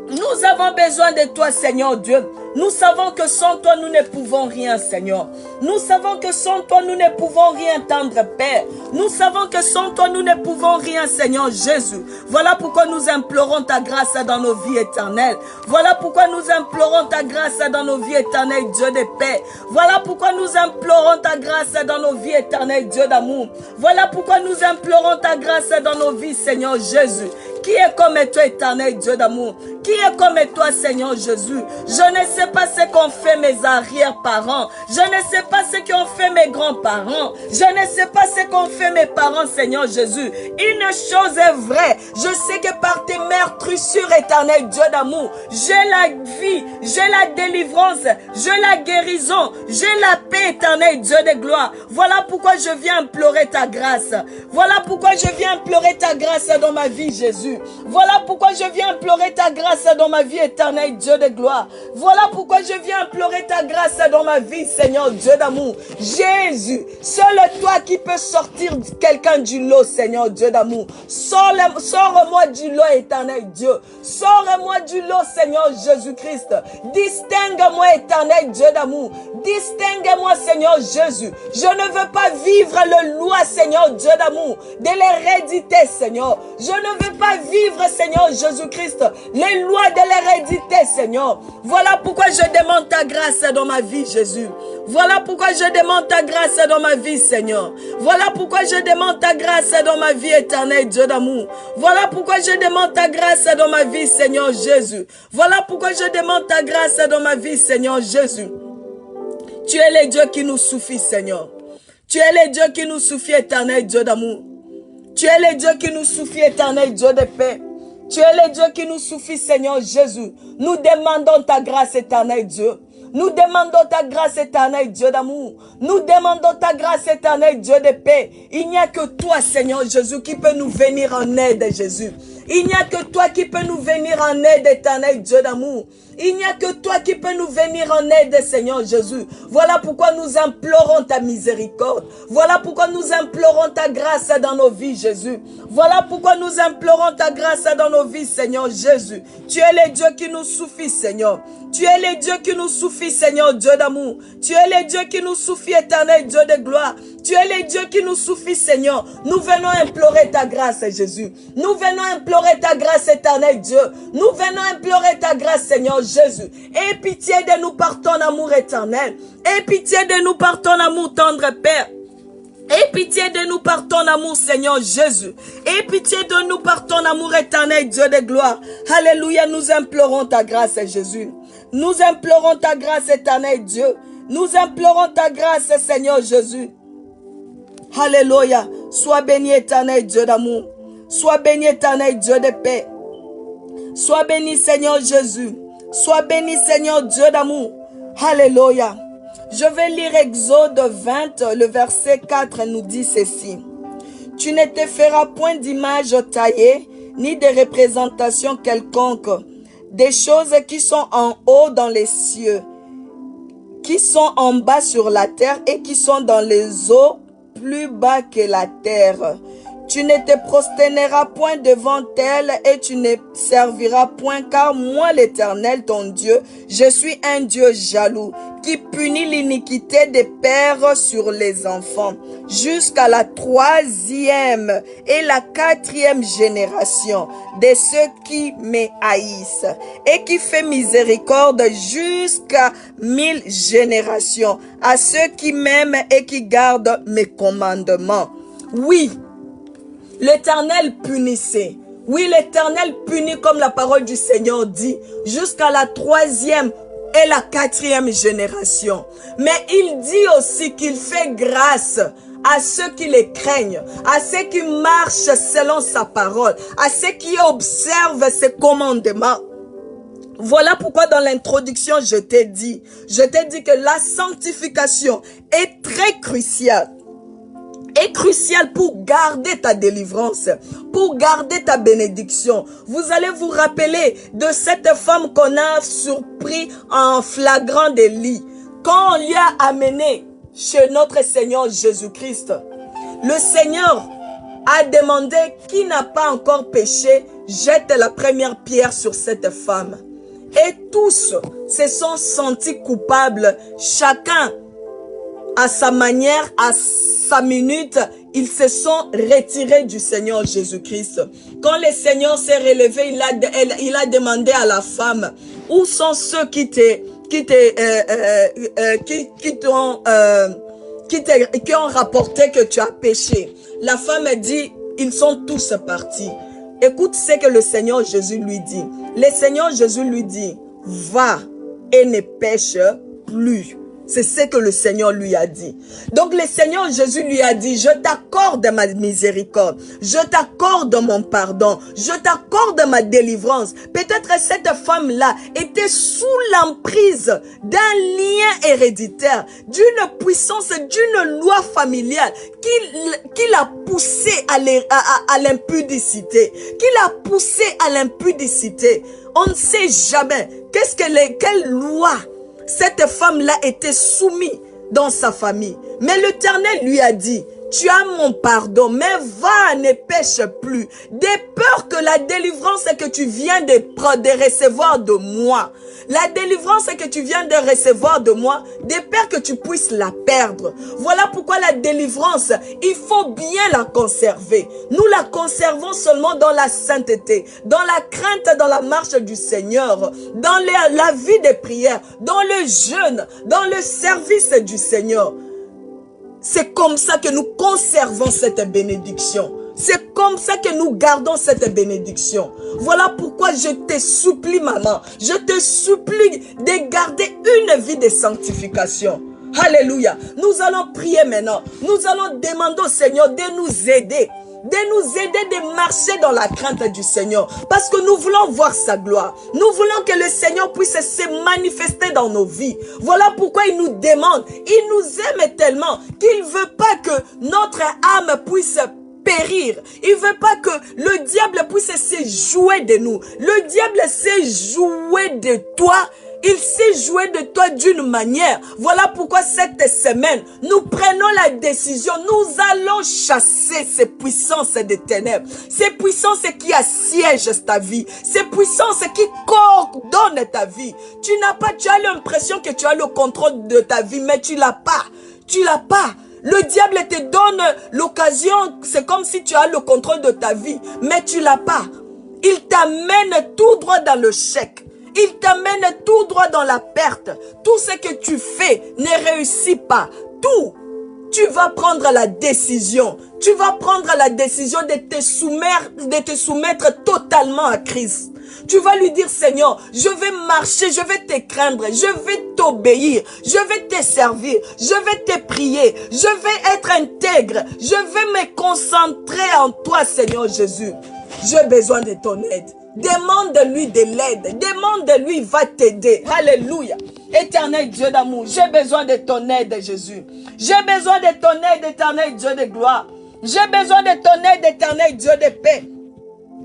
Nous avons besoin de toi, Seigneur Dieu. Nous savons que sans toi, nous ne pouvons rien, Seigneur. Nous savons que sans toi, nous ne pouvons rien, tendre Père. Nous savons que sans toi, nous ne pouvons rien, Seigneur Jésus. Voilà pourquoi nous implorons ta grâce dans nos vies éternelles. Voilà pourquoi nous implorons ta grâce dans nos vies éternelles, Dieu de paix. Voilà pourquoi nous implorons ta grâce dans nos vies éternelles, Dieu d'amour. Voilà pourquoi nous implorons ta grâce dans nos vies, Seigneur Jésus. Qui est comme toi, éternel Dieu d'amour? Qui est comme toi, Seigneur Jésus? Je ne sais pas ce qu'ont fait mes arrière-parents. Je ne sais pas ce qu'ont fait mes grands-parents. Je ne sais pas ce qu'ont fait mes parents, Seigneur Jésus. Une chose est vraie. Je sais que par tes meurtrissures, éternel Dieu d'amour, j'ai la vie, j'ai la délivrance, j'ai la guérison, j'ai la paix, éternel Dieu de gloire. Voilà pourquoi je viens implorer ta grâce. Voilà pourquoi je viens implorer ta grâce dans ma vie, Jésus. Voilà pourquoi je viens implorer ta grâce dans ma vie, éternel Dieu de gloire. Voilà pourquoi je viens implorer ta grâce dans ma vie, Seigneur Dieu d'amour. Jésus, seul toi qui peux sortir quelqu'un du lot, Seigneur Dieu d'amour. Sors-moi du lot, éternel Dieu. Sors-moi du lot, Seigneur Jésus-Christ. Distingue-moi, éternel Dieu d'amour. Distingue-moi, Seigneur Jésus. Je ne veux pas vivre le loi, Seigneur Dieu d'amour, de l'hérédité, Seigneur. Je ne veux pas vivre, Seigneur Jésus-Christ, les lois de l'hérédité, Seigneur. Voilà pourquoi je demande ta grâce dans ma vie, Jésus. Voilà pourquoi je demande ta grâce dans ma vie, Seigneur. Voilà pourquoi je demande ta grâce dans ma vie, éternel Dieu d'amour. Voilà pourquoi je demande ta grâce dans ma vie, Seigneur Jésus. Voilà pourquoi je demande ta grâce dans ma vie, Seigneur Jésus. Tu es le Dieu qui nous suffit, Seigneur. Tu es le Dieu qui nous suffit, éternel Dieu d'amour. Tu es le Dieu qui nous suffit, éternel Dieu de paix. Tu es le Dieu qui nous suffit, Seigneur Jésus. Nous demandons ta grâce, éternel Dieu. Nous demandons ta grâce, éternel Dieu d'amour. Nous demandons ta grâce, éternel Dieu de paix. Il n'y a que toi, Seigneur Jésus, qui peut nous venir en aide, Jésus. Il n'y a que toi qui peux nous venir en aide, éternel Dieu d'amour. Il n'y a que toi qui peux nous venir en aide, Seigneur Jésus. Voilà pourquoi nous implorons ta miséricorde. Voilà pourquoi nous implorons ta grâce dans nos vies, Jésus. Voilà pourquoi nous implorons ta grâce dans nos vies, Seigneur Jésus. Tu es le Dieu qui nous suffit, Seigneur. Tu es le Dieu qui nous suffit, Seigneur Dieu d'amour. Tu es le Dieu qui nous suffit, éternel Dieu de gloire. Tu Tu es le Dieu qui nous suffit, Seigneur. Nous venons implorer ta grâce, Jésus. Nous venons implorer ta grâce, éternel Dieu. Nous venons implorer ta grâce, Seigneur Jésus. Aie pitié de nous par ton amour éternel. Aie pitié de nous par ton amour tendre, Père. Aie pitié de nous par ton amour, Seigneur Jésus. Aie pitié de nous par ton amour éternel, Dieu de gloire. Alléluia, nous implorons ta grâce, Jésus. Nous implorons ta grâce, éternel Dieu. Nous implorons ta grâce, Seigneur Jésus. Alléluia. Sois béni, éternel Dieu d'amour. Sois béni, éternel Dieu de paix. Sois béni, Seigneur Jésus. Sois béni, Seigneur Dieu d'amour. Alléluia. Je vais lire Exode 20, le verset 4 nous dit ceci. Tu ne te feras point d'image taillée, ni de représentation quelconque, des choses qui sont en haut dans les cieux, qui sont en bas sur la terre et qui sont dans les eaux plus bas que la terre. Tu ne te prosterneras point devant elles et tu ne serviras point, car moi l'Éternel ton Dieu, je suis un Dieu jaloux, qui punit l'iniquité des pères sur les enfants, jusqu'à la 3e et la 4e génération de ceux qui me haïssent, et qui fait miséricorde jusqu'à 1000 générations à ceux qui m'aiment et qui gardent mes commandements. Oui, l'Éternel punissait. Oui, l'Éternel punit comme la parole du Seigneur dit, jusqu'à la 3e et la 4e génération. Mais il dit aussi qu'il fait grâce à ceux qui les craignent, à ceux qui marchent selon sa parole, à ceux qui observent ses commandements. Voilà pourquoi dans l'introduction, je t'ai dit que la sanctification est très cruciale. Est crucial pour garder ta délivrance, pour garder ta bénédiction. Vous allez vous rappeler de cette femme qu'on a surpris en flagrant délit. Quand on lui a amené chez notre Seigneur Jésus-Christ, le Seigneur a demandé qui n'a pas encore péché, jette la première pierre sur cette femme. Et tous se sont sentis coupables, chacun à sa manière, à sa minute, ils se sont retirés du Seigneur Jésus-Christ. Quand le Seigneur s'est relevé, il a demandé à la femme, où sont ceux qui ont rapporté que tu as péché? La femme dit, ils sont tous partis. Écoute ce que le Seigneur Jésus lui dit. Le Seigneur Jésus lui dit, va et ne pêche plus. C'est ce que le Seigneur lui a dit. Donc le Seigneur Jésus lui a dit, je t'accorde ma miséricorde, je t'accorde mon pardon, je t'accorde ma délivrance. Peut-être cette femme-là était sous l'emprise d'un lien héréditaire, d'une puissance, d'une loi familiale qui l'a poussée à l'impudicité, qui l'a poussée à l'impudicité. On ne sait jamais quelle loi cette femme-là était soumise dans sa famille. Mais l'Éternel lui a dit, tu as mon pardon, mais va, ne pêche plus. De peur que la délivrance que tu viens de recevoir de moi, la délivrance que tu viens de recevoir de moi, de peur que tu puisses la perdre. Voilà pourquoi la délivrance, il faut bien la conserver. Nous la conservons seulement dans la sainteté, dans la crainte, dans la marche du Seigneur, dans la vie de prière, dans le jeûne, dans le service du Seigneur. C'est comme ça que nous conservons cette bénédiction. C'est comme ça que nous gardons cette bénédiction. Voilà pourquoi je te supplie, maman, je te supplie de garder une vie de sanctification. Alléluia. Nous allons prier maintenant. Nous allons demander au Seigneur de nous aider. De marcher dans la crainte du Seigneur. Parce que nous voulons voir sa gloire. Nous voulons que le Seigneur puisse se manifester dans nos vies. Voilà pourquoi il nous demande. Il nous aime tellement qu'il ne veut pas que notre âme puisse périr. Il ne veut pas que le diable puisse se jouer de nous. Le diable sait jouer de toi. Il sait jouer de toi d'une manière. Voilà pourquoi cette semaine, nous prenons la décision. Nous allons chasser ces puissances des ténèbres. Ces puissances qui assiègent ta vie. Ces puissances qui coordonnent ta vie. Tu as l'impression que tu as le contrôle de ta vie, mais tu l'as pas. Tu l'as pas. Le diable te donne l'occasion, c'est comme si tu as le contrôle de ta vie, mais tu l'as pas. Il t'amène tout droit dans le chèque. Il t'amène tout droit dans la perte. Tout ce que tu fais ne réussit pas. Tout. Tu vas prendre la décision. Tu vas prendre la décision de te soumettre totalement à Christ. Tu vas lui dire, Seigneur, je vais marcher, je vais te craindre, je vais t'obéir, je vais te servir, je vais te prier, je vais être intègre, je vais me concentrer en toi, Seigneur Jésus. J'ai besoin de ton aide. Demande-lui de l'aide. Demande-lui, il va t'aider. Alléluia. Éternel Dieu d'amour, j'ai besoin de ton aide, Jésus. J'ai besoin de ton aide, éternel Dieu de gloire. J'ai besoin de ton aide, éternel Dieu de paix.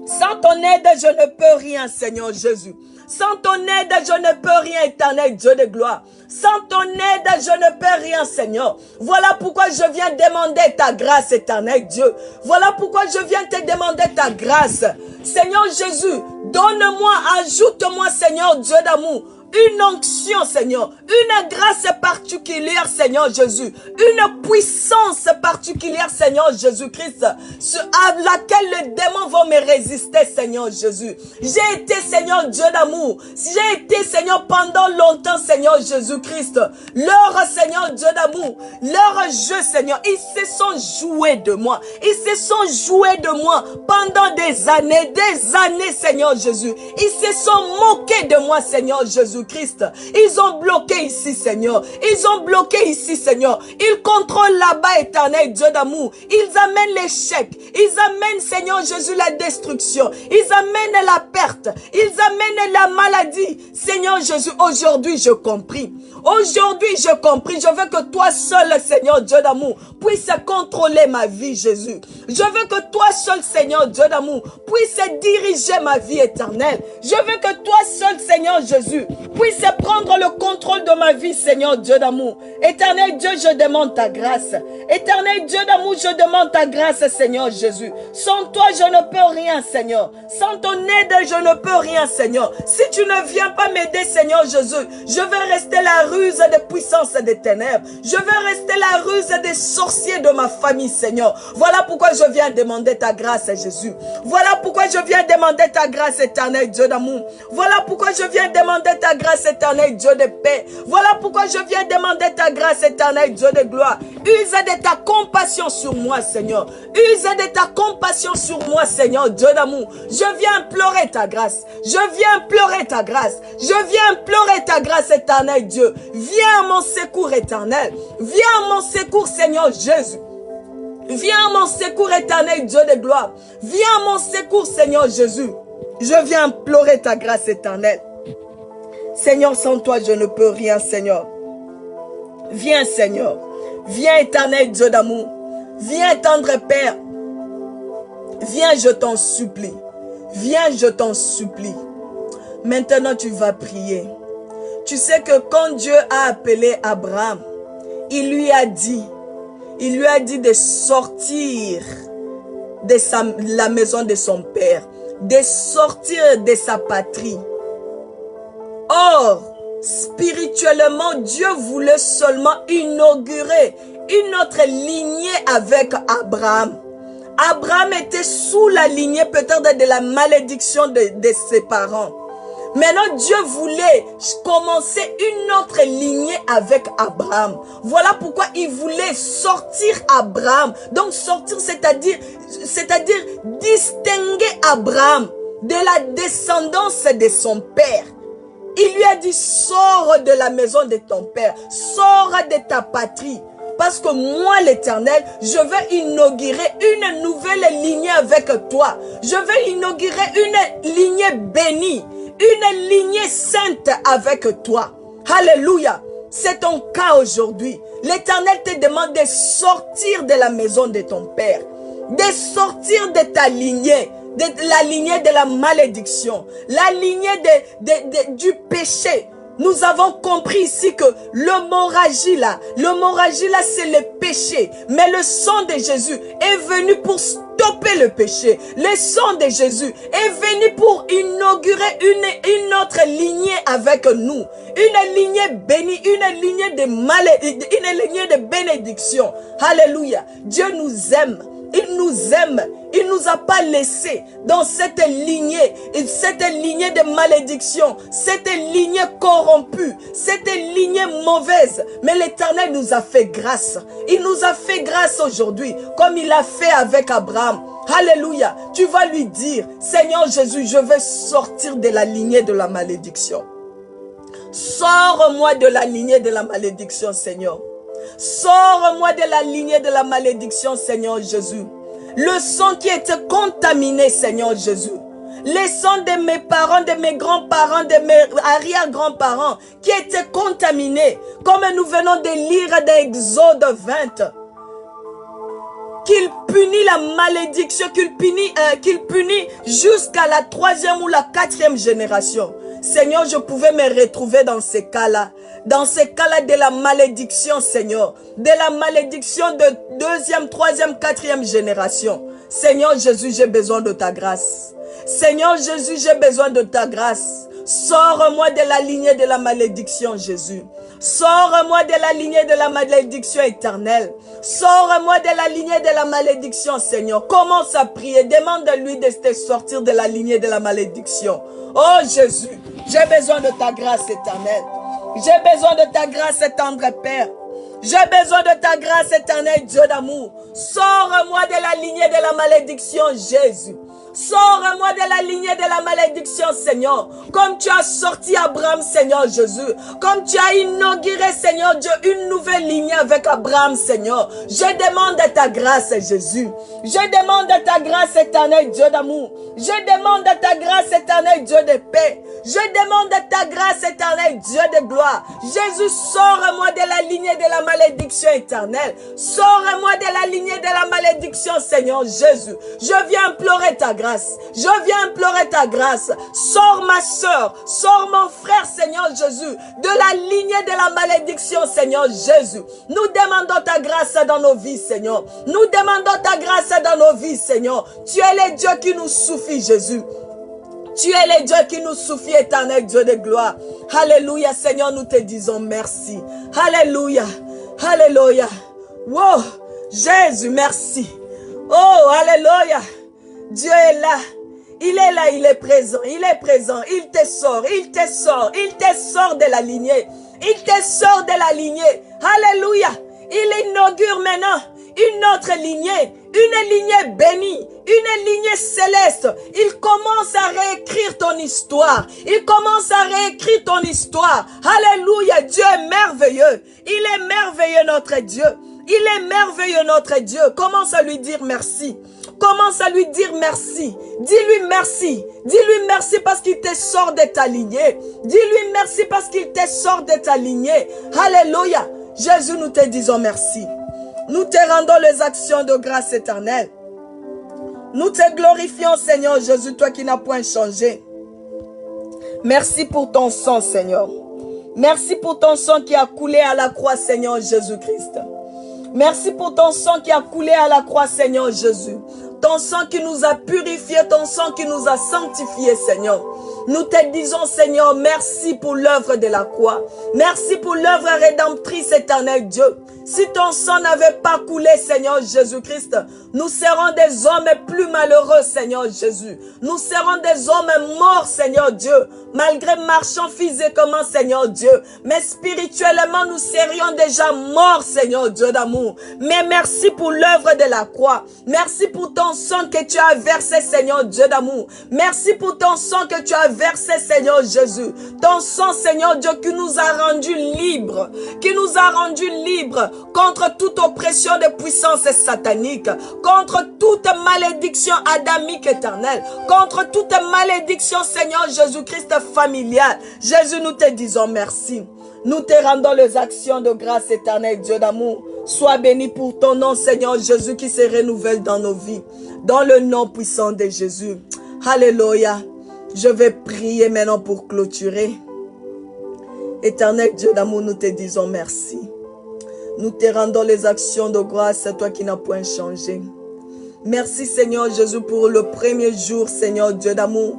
Sans ton aide, je ne peux rien, Seigneur Jésus. Sans ton aide, je ne peux rien, éternel Dieu de gloire. Sans ton aide, je ne peux rien, Seigneur. Voilà pourquoi je viens demander ta grâce, éternel Dieu. Voilà pourquoi je viens te demander ta grâce. Seigneur Jésus, donne-moi, ajoute-moi, Seigneur Dieu d'amour, une onction, Seigneur, une grâce particulière, Seigneur Jésus, une puissance particulière, Seigneur Jésus-Christ, à laquelle les démons vont me résister, Seigneur Jésus. J'ai été, Seigneur Dieu d'amour, j'ai été, Seigneur, pendant longtemps, Seigneur Jésus-Christ, leur, Seigneur Dieu d'amour, leur jeu, Seigneur, ils se sont joués de moi, ils se sont joués de moi pendant des années, Seigneur Jésus, ils se sont moqués de moi, Seigneur Jésus. Christ. Ils ont bloqué ici, Seigneur. Ils ont bloqué ici, Seigneur. Ils contrôlent là-bas, éternel Dieu d'amour. Ils amènent l'échec. Ils amènent, Seigneur Jésus, la destruction. Ils amènent la perte. Ils amènent la maladie. Seigneur Jésus, aujourd'hui, je compris. Aujourd'hui, je compris. Je veux que toi seul, Seigneur Dieu d'amour, puisse contrôler ma vie, Jésus. Je veux que toi seul, Seigneur Dieu d'amour, puisse diriger ma vie éternelle. Je veux que toi seul, Seigneur Jésus, puisse prendre le contrôle de ma vie, Seigneur Dieu d'amour. Éternel Dieu, je demande ta grâce. Éternel Dieu d'amour, je demande ta grâce, Seigneur Jésus. Sans toi, je ne peux rien, Seigneur. Sans ton aide, je ne peux rien, Seigneur. Si tu ne viens pas m'aider, Seigneur Jésus, je vais rester la ruse des puissances des ténèbres. Je vais rester la ruse des sorciers de ma famille, Seigneur. Voilà pourquoi je viens demander ta grâce, Jésus. Voilà pourquoi je viens demander ta grâce, éternel Dieu d'amour. Voilà pourquoi je viens demander ta grâce, éternel Dieu de paix. Voilà pourquoi je viens demander ta grâce, éternel Dieu de gloire. Use de ta compassion sur moi, Seigneur. Use de ta compassion sur moi, Seigneur Dieu d'amour. Je viens implorer ta grâce. Je viens implorer ta grâce. Je viens implorer ta grâce, éternel Dieu. Viens à mon secours, éternel. Viens à mon secours, Seigneur Jésus. Viens à mon secours, éternel Dieu de gloire. Viens à mon secours, Seigneur Jésus. Je viens implorer ta grâce éternelle. Seigneur, sans toi, je ne peux rien, Seigneur. Viens, Seigneur. Viens, éternel Dieu d'amour. Viens, tendre Père. Viens, je t'en supplie. Viens, je t'en supplie. Maintenant, tu vas prier. Tu sais que quand Dieu a appelé Abraham, il lui a dit de sortir de la maison de son père, de sortir de sa patrie. Or, spirituellement, Dieu voulait seulement inaugurer une autre lignée avec Abraham. Abraham était sous la lignée peut-être de la malédiction de ses parents. Maintenant, Dieu voulait commencer une autre lignée avec Abraham. Voilà pourquoi il voulait sortir Abraham. Donc sortir, c'est-à-dire distinguer Abraham de la descendance de son père. Il lui a dit, sors de la maison de ton père, sors de ta patrie. Parce que moi, l'Éternel, je vais inaugurer une nouvelle lignée avec toi. Je vais inaugurer une lignée bénie, une lignée sainte avec toi. Alléluia. C'est ton cas aujourd'hui. L'Éternel te demande de sortir de la maison de ton père, de sortir de ta lignée, de la lignée de la malédiction, la lignée du péché. Nous avons compris ici que l'hémorragie là, c'est le péché. Mais le sang de Jésus est venu pour stopper stopper le péché. Le sang de Jésus est venu pour inaugurer une autre lignée avec nous. Une lignée bénie, une lignée de bénédiction. Alléluia. Dieu nous aime. Il nous aime. Il nous a pas laissé dans cette lignée de malédiction, cette lignée corrompue, cette lignée mauvaise. Mais l'Éternel nous a fait grâce. Il nous a fait grâce aujourd'hui, comme il a fait avec Abraham. Alléluia. Tu vas lui dire, Seigneur Jésus, je veux sortir de la lignée de la malédiction. Sors-moi de la lignée de la malédiction, Seigneur. Sors-moi de la lignée de la malédiction, Seigneur Jésus. Le sang qui était contaminé, Seigneur Jésus. Le sang de mes parents, de mes grands-parents, de mes arrière-grands-parents qui étaient contaminés. Comme nous venons de lire dans Exode 20. Qu'il punit la malédiction, qu'il punit jusqu'à la 3e ou la 4e génération. Seigneur, je pouvais me retrouver dans ces cas-là. Dans ces cas-là de la malédiction, Seigneur. De la malédiction de 2e, 3e, 4e génération. Seigneur Jésus, j'ai besoin de ta grâce. Seigneur Jésus, j'ai besoin de ta grâce. Sors-moi de la lignée de la malédiction, Jésus. Sors-moi de la lignée de la malédiction éternelle. Sors-moi de la lignée de la malédiction, Seigneur. Commence à prier. Demande-lui de te sortir de la lignée de la malédiction. Oh Jésus, j'ai besoin de ta grâce éternelle. J'ai besoin de ta grâce, tendre Père. J'ai besoin de ta grâce, éternelle Dieu d'amour. Sors-moi de la lignée de la malédiction, Jésus. Sors-moi de la lignée de la malédiction, Seigneur. Comme tu as sorti Abraham, Seigneur Jésus. Comme tu as inauguré, Seigneur Dieu, une nouvelle lignée avec Abraham, Seigneur. Je demande ta grâce, Jésus. Je demande ta grâce, éternelle Dieu d'amour. Je demande ta grâce, éternelle Dieu de paix. Je demande ta grâce, éternelle Dieu de gloire. Jésus, sors-moi de la lignée de la malédiction éternelle. Sors-moi de la lignée de la malédiction, Seigneur Jésus. Je viens implorer ta grâce. Je viens implorer ta grâce. Sors ma soeur, sors mon frère, Seigneur Jésus, de la lignée de la malédiction, Seigneur Jésus. Nous demandons ta grâce dans nos vies, Seigneur. Nous demandons ta grâce dans nos vies, Seigneur. Tu es le Dieu qui nous suffit, Jésus. Tu es le Dieu qui nous suffit, éternel Dieu de gloire. Alléluia, Seigneur, nous te disons merci. Alléluia, alléluia. Wow, Jésus, merci. Oh, alléluia. Dieu est là. Il est là, il est présent. Il est présent. Il te sort, il te sort. Il te sort de la lignée. Il te sort de la lignée. Alléluia. Il inaugure maintenant une autre lignée. Une lignée bénie. Une lignée céleste. Il commence à réécrire ton histoire. Il commence à réécrire ton histoire. Alléluia. Dieu est merveilleux. Il est merveilleux, notre Dieu. Il est merveilleux, notre Dieu. Commence à lui dire merci. Commence à lui dire merci. Dis-lui merci. Dis-lui merci parce qu'il te sort de ta lignée. Dis-lui merci parce qu'il te sort de ta lignée. Alléluia. Jésus, nous te disons merci. Nous te rendons les actions de grâce éternelle. Nous te glorifions, Seigneur Jésus, toi qui n'as point changé. Merci pour ton sang, Seigneur. Merci pour ton sang qui a coulé à la croix, Seigneur Jésus-Christ. Merci pour ton sang qui a coulé à la croix, Seigneur Jésus. Ton sang qui nous a purifiés, ton sang qui nous a sanctifiés, Seigneur. Nous te disons, Seigneur, merci pour l'œuvre de la croix. Merci pour l'œuvre rédemptrice, éternel Dieu. Si ton sang n'avait pas coulé, Seigneur Jésus-Christ, nous serons des hommes plus malheureux, Seigneur Jésus. Nous serons des hommes morts, Seigneur Dieu, malgré marchant physiquement, Seigneur Dieu. Mais spirituellement, nous serions déjà morts, Seigneur Dieu d'amour. Mais merci pour l'œuvre de la croix. Merci pour ton sang que tu as versé, Seigneur Dieu d'amour. Merci pour ton sang que tu as versé, Seigneur Jésus. Ton sang, Seigneur Dieu, qui nous a rendus libres. Qui nous a rendus libres contre toute oppression de puissance satanique. Contre toute malédiction adamique éternelle. Contre toute malédiction, Seigneur Jésus-Christ familiale. Jésus, nous te disons merci. Nous te rendons les actions de grâce éternelle, Dieu d'amour. Sois béni pour ton nom, Seigneur Jésus, qui se renouvelle dans nos vies. Dans le nom puissant de Jésus. Alléluia. Je vais prier maintenant pour clôturer. Éternel Dieu d'amour, nous te disons merci. Nous te rendons les actions de grâce, toi qui n'as point changé. Merci Seigneur Jésus pour le premier jour, Seigneur Dieu d'amour,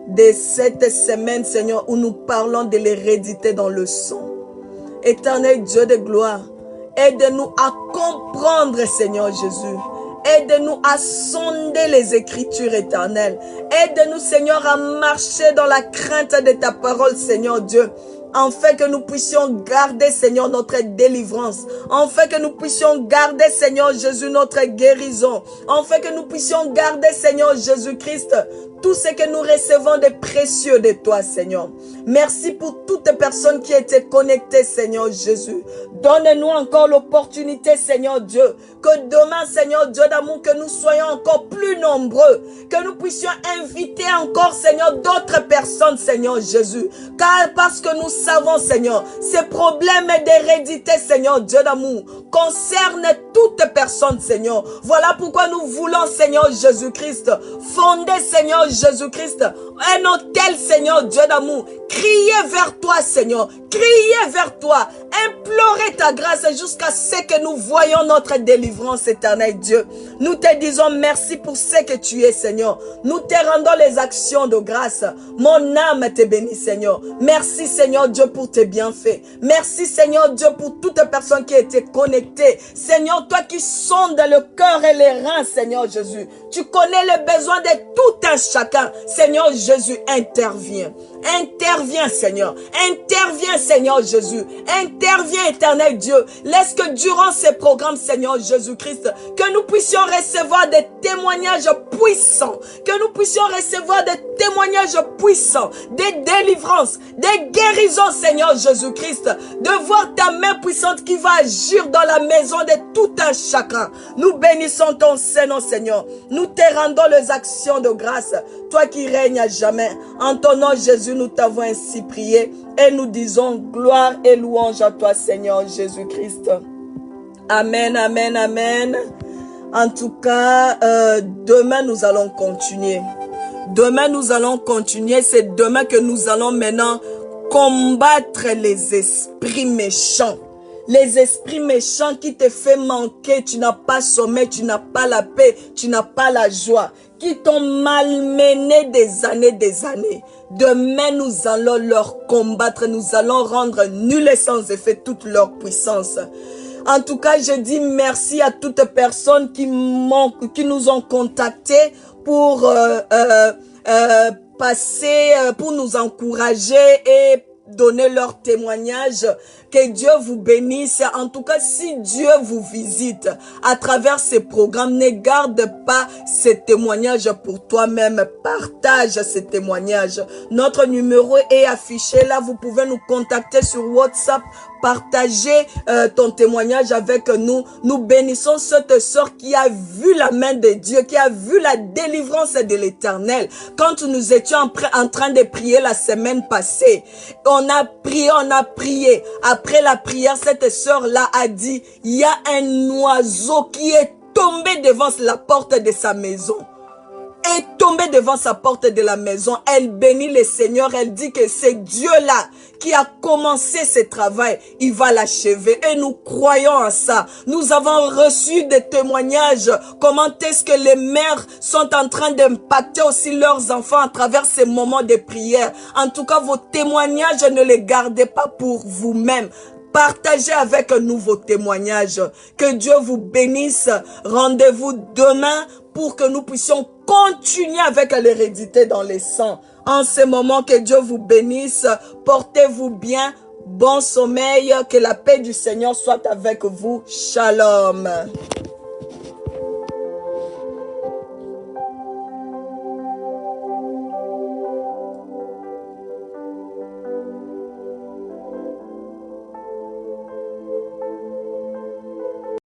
de cette semaine, Seigneur, où nous parlons de l'hérédité dans le sang. Éternel Dieu de gloire, aide-nous à comprendre, Seigneur Jésus. Aide-nous à sonder les Écritures éternelles. Aide-nous, Seigneur, à marcher dans la crainte de ta parole, Seigneur Dieu. Afin que nous puissions garder, Seigneur, notre délivrance. Afin que nous puissions garder, Seigneur Jésus, notre guérison. Afin que nous puissions garder, Seigneur Jésus-Christ, tout ce que nous recevons de précieux de toi, Seigneur. Merci pour toutes les personnes qui étaient connectées, Seigneur Jésus. Donne-nous encore l'opportunité, Seigneur Dieu, que demain, Seigneur Dieu d'amour, que nous soyons encore plus nombreux, que nous puissions inviter encore, Seigneur, d'autres personnes, Seigneur Jésus. Car parce que nous savons, Seigneur, ces problèmes d'hérédité, Seigneur Dieu d'amour, concernent toutes personnes, Seigneur. Voilà pourquoi nous voulons, Seigneur Jésus-Christ, fonder, Seigneur Jésus-Christ, un autel, Seigneur Dieu d'amour. Crier vers toi, Seigneur. Crier vers toi. Implorer ta grâce jusqu'à ce que nous voyons notre délivrance, éternel Dieu. Nous te disons merci pour ce que tu es, Seigneur. Nous te rendons les actions de grâce. Mon âme te bénit, Seigneur. Merci, Seigneur Dieu, pour tes bienfaits. Merci, Seigneur Dieu, pour toutes les personnes qui étaient connectées. Seigneur, toi qui sondes le cœur et les reins, Seigneur Jésus. Tu connais les besoins de tout un chacun. Seigneur Jésus, interviens. Interviens, Seigneur. Interviens, Seigneur Jésus. Interviens, éternel Dieu. Laisse que durant ces programmes, Seigneur Jésus-Christ, que nous puissions recevoir des témoignages puissants. Que nous puissions recevoir des témoignages puissants. Des délivrances, des guérisons, Seigneur Jésus-Christ. De voir ta main puissante qui va agir dans la maison de tout un chacun. Nous bénissons ton Seigneur, Seigneur. Nous te rendons les actions de grâce. Toi qui règnes à jamais. En ton nom, Jésus, nous t'avons ainsi prié et nous disons gloire et louange à toi, Seigneur Jésus-Christ. Amen, amen, amen. En tout cas, demain nous allons continuer. Demain nous allons continuer. C'est demain que nous allons maintenant combattre les esprits méchants. Les esprits méchants qui te font manquer, tu n'as pas sommeil, tu n'as pas la paix, tu n'as pas la joie, qui t'ont malmené des années. Demain, nous allons leur combattre, nous allons rendre nul et sans effet toute leur puissance. En tout cas, je dis merci à toutes les personnes qui nous ont contactés pour passer, pour nous encourager et donner leur témoignage. Que Dieu vous bénisse. En tout cas, si Dieu vous visite à travers ces programmes, ne garde pas ces témoignages pour toi-même. Partage ces témoignages. Notre numéro est affiché là. Vous pouvez nous contacter sur WhatsApp. Partagez ton témoignage avec nous. Nous bénissons cette sœur qui a vu la main de Dieu, qui a vu la délivrance de l'Éternel. Quand nous étions en train de prier la semaine passée, on a prié. Après la prière, cette sœur-là a dit, il y a un oiseau qui est tombé devant la porte de sa maison. Est tombée devant sa porte de la maison. Elle bénit le Seigneur. Elle dit que c'est Dieu-là qui a commencé ce travail. Il va l'achever. Et nous croyons en ça. Nous avons reçu des témoignages. Comment est-ce que les mères sont en train d'impacter aussi leurs enfants à travers ces moments de prière. En tout cas, vos témoignages, ne les gardez pas pour vous-même. Partagez avec nous vos témoignages. Que Dieu vous bénisse. Rendez-vous demain pour que nous puissions continuer avec l'hérédité dans les sangs. En ce moment, que Dieu vous bénisse. Portez-vous bien. Bon sommeil. Que la paix du Seigneur soit avec vous. Shalom.